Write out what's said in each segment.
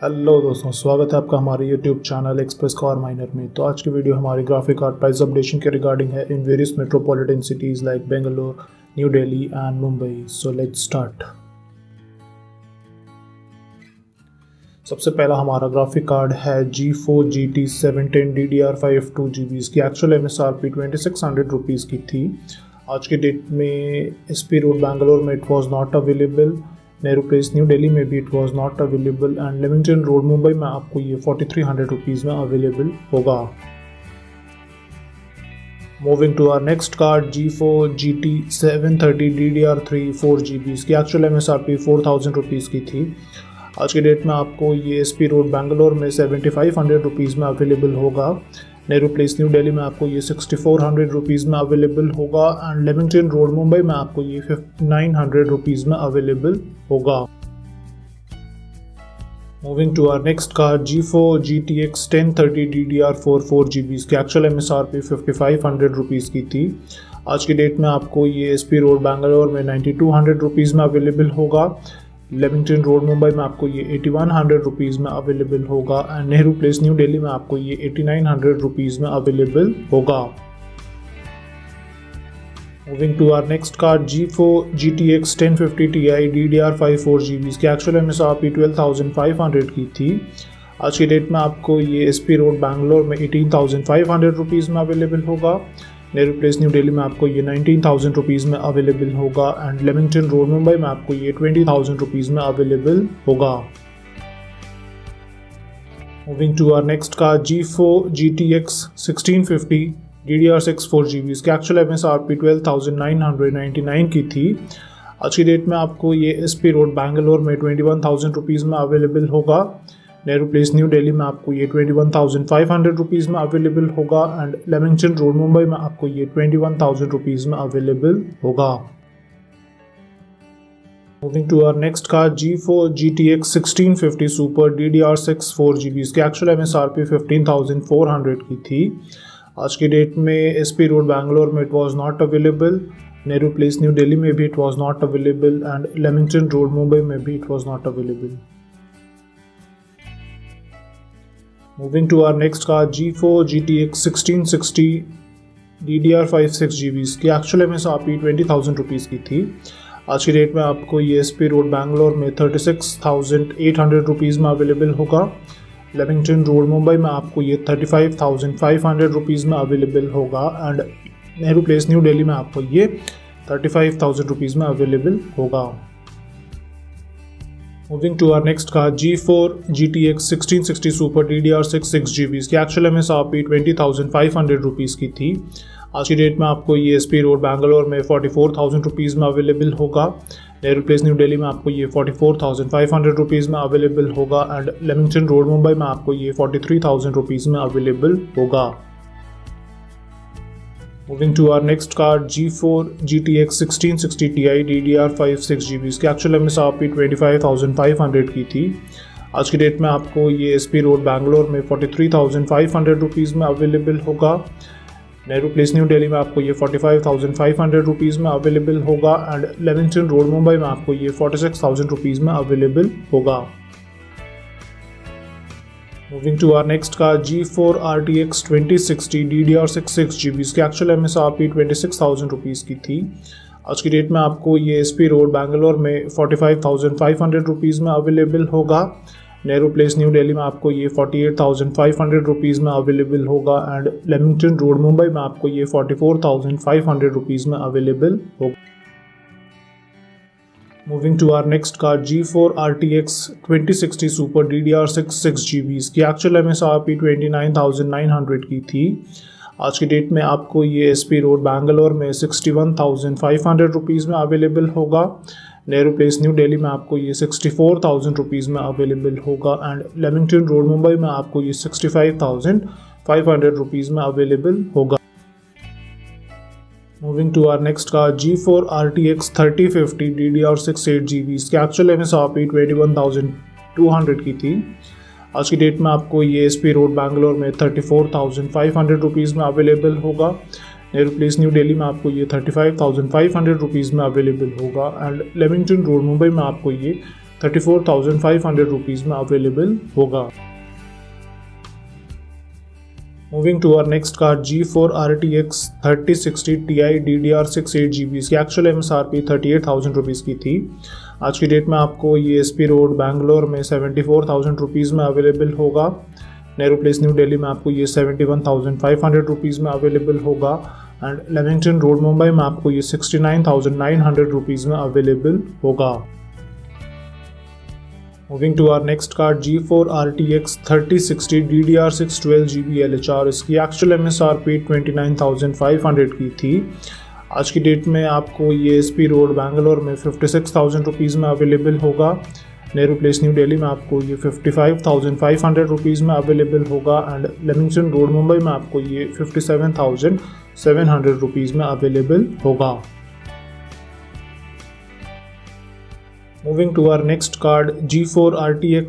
Hello दोस्तों, स्वागत है आपका हमारे YouTube channel express car minor में। तो आज की वीडियो हमारी ग्राफिक कार्ड प्राइस अपडेशन के रिगार्डिंग है in various metropolitan cities like Bangalore, new Delhi and Mumbai. So let's start. सबसे पहला हमारा ग्राफिक कार्ड है G4 GT 710 DDR5 2GB। इसकी एक्चुअल MSRP 2600 रुपीज़ की थी। आज के डेट में SP रोड बैंगलोर में it was not available, Nehru Place New Delhi में भी it was not available and Lamington road Mumbai में आपको ये 4300 रुपीज़ में अवेलेबल होगा। Moving to our next card G4 GT 730 DDR3 4GB। इसकी एक्चुअल MSRP 4000 रुपीज़ की थी। आज के डेट में आपको ये SP रोड बैंगलोर में 7500 रुपीज़ में अवेलेबल होगा। नेहरू प्लेस न्यू दिल्ली में आपको ये 6400 रुपीज़ में अवेलेबल होगा एंड लेमिंगटन रोड मुंबई में आपको ये 5900 रुपीज़ में अवेलेबल होगा। Moving to our next card G4 GTX 1030 DDR4 4GB। इसकी एक्चुअल MSRP 5500 रुपीज़ की थी। आज की डेट में आपको ये SP रोड बैंगलोर में 9200 रुपीज़ में अवेलेबल होगा। लेमिंगटन रोड मुंबई में आपको ये 8100 रुपीज़ में अवेलेबल होगा एंड नेहरू प्लेस न्यू दिल्ली में आपको ये 8900 रुपीज़ में अवेलेबल होगा। Moving to our next card G4 GTX 1050 Ti DDR5 4GB। इसकी एक्चुअल MSRP 12500 की थी। आज की डेट में आपको ये SP रोड बैंगलोर में 18500 रुपीज़ में अवेलेबल होगा। नेहरू प्लेस न्यू दिल्ली में आपको ये 19000 रुपीज़ में अवेलेबल होगा एंड लेमिंगटन रोड मुंबई में आपको ये 20000 रुपीज़ में अवेलेबल होगा। Moving to our next card G4 GTX 1650 DDR6 4GB। इसकी एक्चुअल MSRP 12999 की थी। आज की डेट में आपको ये SP रोड बैंगलोर में 21000 रुपीज़ में अवेलेबल होगा। नेहरू प्लेस न्यू दिल्ली में आपको ये 21500 रुपीज़ में अवेलेबल होगा एंड लेमिंगटन रोड मुंबई में आपको ये 21000 रुपीज़ में अवेलेबल होगा। Moving to our next card G4 GTX 1650 Super DDR6 4GB। इसकी एक्चुअल MSRP 15400 की थी। आज की डेट में SP रोड बैंगलोर में it was not available, Nehru Place New Delhi में भी it was not available and Lamington road Mumbai में भी it was not available. Moving to our next car G4 GTX 1660 DDR5 6GB। इसकी एक्चुअल MSRP 20000 रुपीज़ की थी। आज की डेट में आपको ये SP रोड बैंगलोर में 36800 रुपीज़ में अवेलेबल होगा। लेमिंगटन रोड मुंबई में आपको ये 35500 रुपीज़ में अवेलेबल होगा एंड नेहरू प्लेस न्यू दिल्ली में आपको ये 35000 रुपीज़ में अवेलेबल होगा। Moving to our next card G4 GTX 1660 Super DDR6 6GB। इसकी एक्चुअल MSRP 20500 रुपीज़ की थी। आज की डेट में आपको ये SP रोड बैंगलोर में 44000 रुपीज़ में अवेलेबल होगा। नेहरू प्लेस न्यू दिल्ली में आपको ये 44500 रुपीज़ में अवेलेबल होगा एंड लेमिंगटन रोड मुंबई में आपको ये 43000 रुपीज़ में अवेलेबल होगा। Moving to our next car G4 GTX 1660 Ti DDR5 6GB। इसकी एक्चुअल MSRP 25500 की थी। आज की डेट में आपको ये SP रोड बैंगलोर में 43500 रुपीज़ में अवेलेबल होगा। नेहरू प्लेस न्यू दिल्ली में आपको ये 45500 रुपीज़ में अवेलेबल होगा एंड लेमिंगटन रोड मुंबई में आपको ये 46000 रुपीज़ में अवेलेबल होगा। Moving to our next card G4 RTX 2060 DDR6 6GB। इसकी एक्चुअल MSRP 26000 रुपीज़ की थी। आज की डेट में आपको ये SP रोड बैंगलोर में 45500 रुपीज़ में अवेलेबल होगा। नेहरू प्लेस न्यू दिल्ली में आपको ये 48500 रुपीज़ में अवेलेबल होगा एंड लेमिंगटन रोड मुंबई में आपको ये 44500 रुपीज़ में अवेलेबल होगा। Moving to our next card G4 RTX 2060 Super DDR6 6GB। इसकी एक्चुअल MSRP 29900 की थी। आज की डेट में आपको ये SP रोड बैंगलोर में 61500 रुपीज़ में अवेलेबल होगा। नेहरू प्लेस न्यू दिल्ली में आपको ये 64000 रुपीज़ में अवेलेबल होगा एंड लेमिंगटन रोड मुंबई में आपको ये 65500 रुपीज़ में अवेलेबल होगा। Moving to our next card G4 RTX 3050 DDR6 8GB। इसकी एक्चुअल MSRP 21200 की थी। आज की डेट में आपको ये SP रोड बैंगलोर में 34500 रुपीज़ में अवेलेबल होगा। नेहरू प्लेस न्यू दिल्ली में आपको ये 35500 रुपीज़ में अवेलेबल होगा एंड लेमिंगटन रोड मुंबई में आपको ये 34,500 रुपीज़ में अवेलेबल होगा। Moving to our next card G4 RTX 3060 Ti DDR6 8GB। इसकी एक्चुअल MSRP 38,000 रुपीज़ की थी। आज की डेट में आपको ये SP रोड बैंगलोर में 74,000 रुपीज़ में अवेलेबल होगा। नेहरू प्लेस न्यू दिल्ली में आपको ये 71,500 रुपीज़ में अवेलेबल होगा एंड लेमिंगटन रोड मुंबई में आपको ये 69,900 रुपीज़ में अवेलेबल होगा। Moving to our next card G4 RTX 3060 DDR6 12GB LHR। इसकी एक्चुअल MSRP 29,500 की थी। आज की डेट में आपको ये SP रोड बैंगलोर में 56,000 रुपीज़ में अवेलेबल होगा। नेहरू प्लेस न्यू दिल्ली में आपको ये 55,500 रुपीज़ में अवेलेबल होगा एंड लेमिंगटन रोड मुंबई में आपको ये 57,700 रुपीज़ में अवेलेबल होगा। Moving to our next card G4 RTX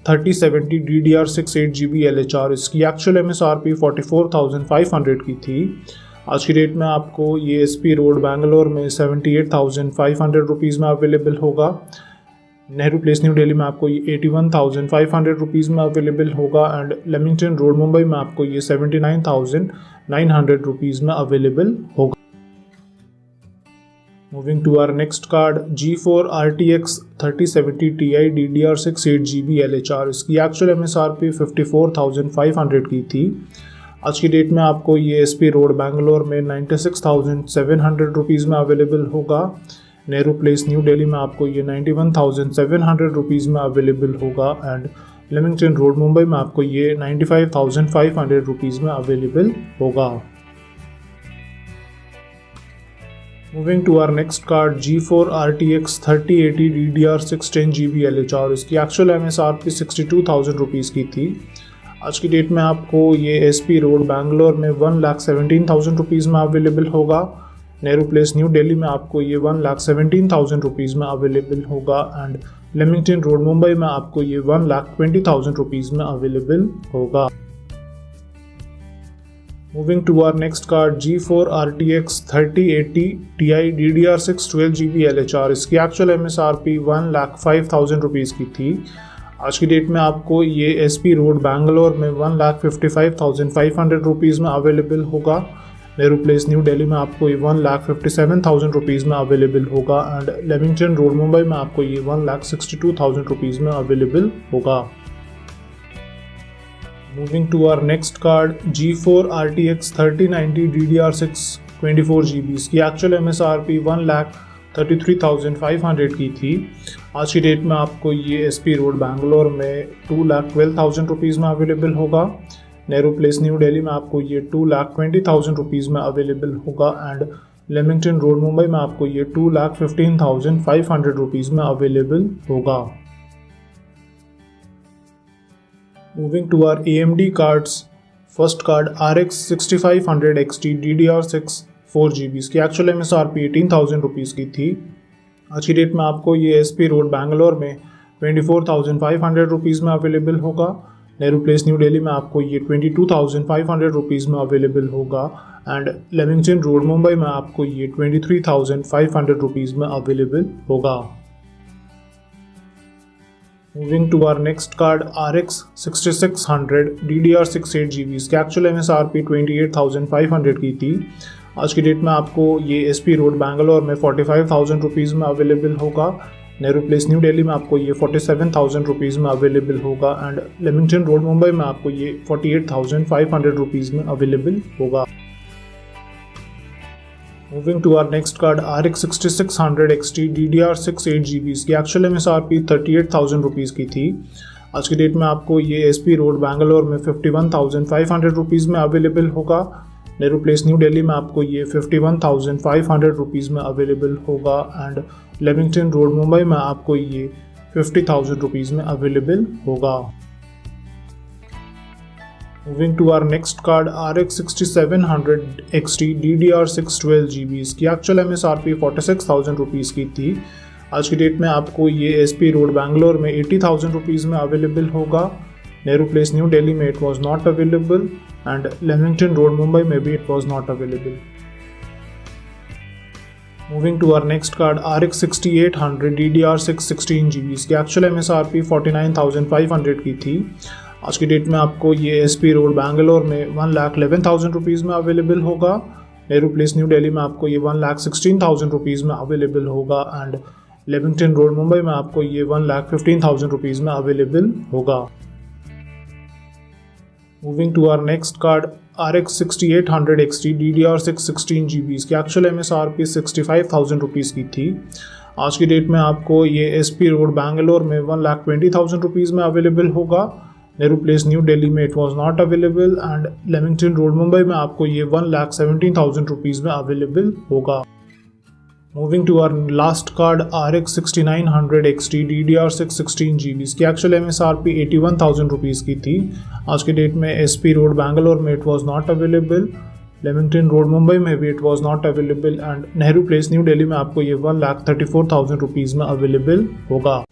3070 DDR6 8GB LHR। इसकी एक्चुअल MSRP 44,500 की थी। आज की डेट में आपको ये SP रोड बैंगलोर में 78,500 रुपीज़ में अवेलेबल होगा। नेहरू प्लेस न्यू दिल्ली में आपको ये 81,500 रुपीज़ में अवेलेबल होगा एंड लेमिंगटन रोड मुंबई में आपको ये 79,900 रुपीज़ में अवेलेबल होगा। Moving to our next card G4 RTX 3070 Ti DDR6 8GB LHR। इसकी एक्चुअल MSRP 54,500 की थी। आज की डेट में आपको ये SP रोड बैंगलोर में 96,700 रुपीज़ में अवेलेबल होगा। नेहरू प्लेस न्यू दिल्ली में आपको ये 91,700 रुपीज़ में अवेलेबल होगा एंड लेमिंगटन रोड मुंबई में आपको ये 95,500 रुपीज़ में अवेलेबल होगा। Moving to our next card G4 RTX 3080 DDR6 10GB LHR। इसकी एक्चुअल MSRP 62,000 रुपीज़ की थी। आज की डेट में आपको ये SP रोड बैंगलोर में 1,17,000 रुपीज़ में अवेलेबल होगा। नेहरू प्लेस न्यू दिल्ली में आपको ये 1,17,000 रुपीज़ में अवेलेबल होगा एंड लेमिंगटन रोड मुंबई में आपको ये 1,20,000 रुपीज़ में अवेलेबल होगा। Moving to our next card G4 RTX 3080 Ti DDR6 12GB LHR। इसकी एक्चुअल MSRP 1,05,000 रुपीज़ की थी। आज की डेट में आपको ये SP रोड बैंगलोर में 1,55,500 रुपीज़ में अवेलेबल होगा। नेहरू प्लेस न्यू दिल्ली में आपको ये 1,57,000 रुपीज़ में अवेलेबल होगा एंड लेमिंगटन रोड मुंबई में आपको ये 1,62,000 रुपीज़ में अवेलेबल होगा। Moving to our next card G4 RTX 3090 DDR6 24GB। इसकी एक्चुअल MSRP 1,33,500 की थी। आज की डेट में आपको ये SP रोड बैंगलोर में 2,12,000 रुपीज़ में अवेलेबल होगा। नेहरू प्लेस न्यू दिल्ली में आपको ये 2,20,000 रुपीज़ में अवेलेबल होगा एंड लेमिंगटन रोड मुंबई में आपको ये 2,15,500 रुपीज़ में अवेलेबल होगा। Moving to our AMD cards, first card RX 6500 XT DDR6 4GB। इसकी एक्चुअल MSRP 18,000 रुपीज़ की थी। आज की डेट में आपको ये SP रोड बैंगलोर में 24,500 रुपीज़ में अवेलेबल होगा। नेहरू प्लेस न्यू दिल्ली में आपको ये 22,500 रुपीज़ में अवेलेबल होगा एंड लेमिंगटन रोड मुंबई में आपको ये 23,500 रुपीज़ में अवेलेबल होगा। Moving to our next card RX 6600 DDR6 8GB। इसकी एक्चुअल MSRP 28,500 की थी। आज की डेट में आपको ये SP रोड बैंगलोर में 45,000 रुपीज़ में अवेलेबल होगा। नेहरू प्लेस न्यू दिल्ली में आपको ये 47,000 रुपीज़ में अवेलेबल होगा एंड लेमिंगटन रोड मुंबई में आपको ये 48,500 रुपीज़ में अवेलेबल होगा। Moving to our next card RX 6600 XT DDR6 8GB। इसकी एक्चुअल MSRP 38,000 रुपीज़ की थी। आज की डेट में आपको ये SP रोड बैंगलोर में 51,500 रुपीज़ में अवेलेबल होगा। नेहरू प्लेस न्यू दिल्ली में आपको ये 51,500 रुपीज़ में अवेलेबल होगा एंड लेमिंगटन रोड मुंबई में आपको ये 50,000 रुपीज़ में अवेलेबल होगा। Moving to our next card RX 6700 XT DDR6 12GB। इसकी एक्चुअल MSRP 46,000 रुपीज़ की थी। आज की डेट में आपको ये SP रोड बैंगलोर में 80,000 रुपीज़ में अवेलेबल होगा। नेहरू प्लेस न्यू दिल्ली में it was not available and Lamington road Mumbai में भी it was not available. Moving to our next card RX 6800 DDR6 16 GB। इसकी एक्चुअल MSRP 49,500 की थी। आज की डेट में आपको ये SP रोड बैंगलोर में 1,11,000 रुपीज़ में अवेलेबल होगा। नेहरू प्लेस न्यू दिल्ली में आपको ये 1,16,000 रुपीज़ में अवेलेबल होगा एंड लेमिंगटन रोड मुंबई में आपको ये 1,15,000 रुपीज़ में अवेलेबल होगा। Moving to our next card RX 6800 XT DDR6 16 GB। इसकी एक्चुअल MSRP 65,000 रुपीज़ की थी। आज की डेट में आपको ये SP रोड बैंगलोर में 1,20,000 रुपीज़ में अवेलेबल होगा। नेहरू प्लेस न्यू दिल्ली में it was not available and Lamington road Mumbai में आपको ये 1,17,000 रुपीज़ में अवेलेबल होगा। Moving to our last card RX 6900 XT DDR6 16 GB। इसकी एक्चुअल MSRP 81,000 रुपीज़ की थी। आज की डेट में SP रोड बैंगलोर में it was not available, Lamington road Mumbai में भी it was not available and Nehru Place New Delhi में आपको ये 1,34,000 रुपीज़ में अवेलेबल होगा।